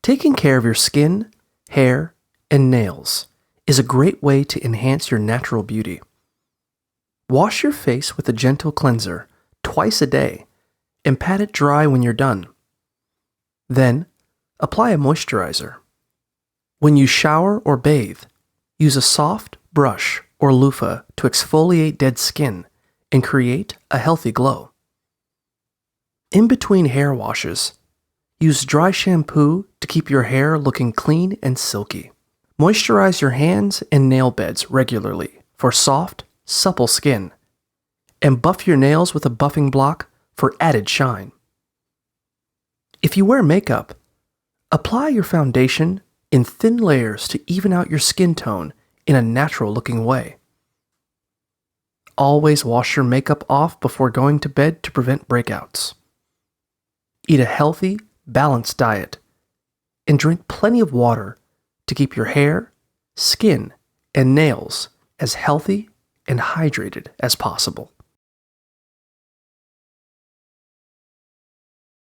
Taking care of your skin, hair, and nails is a great way to enhance your natural beauty. Wash your face with a gentle cleanser twice a day and pat it dry when you're done. Then, apply a moisturizer. When you shower or bathe, use a soft brush or loofah to exfoliate dead skin and create a healthy glow. In between hair washes, use dry shampoo to keep your hair looking clean and silky. Moisturize your hands and nail beds regularly for soft, supple skin, and buff your nails with a buffing block for added shine. If you wear makeup, apply your foundation in thin layers to even out your skin tone in a natural-looking way. Always wash your makeup off before going to bed to prevent breakouts. Eat a healthy, balanced diet, and drink plenty of water to keep your hair, skin, and nails as healthy and hydrated as possible.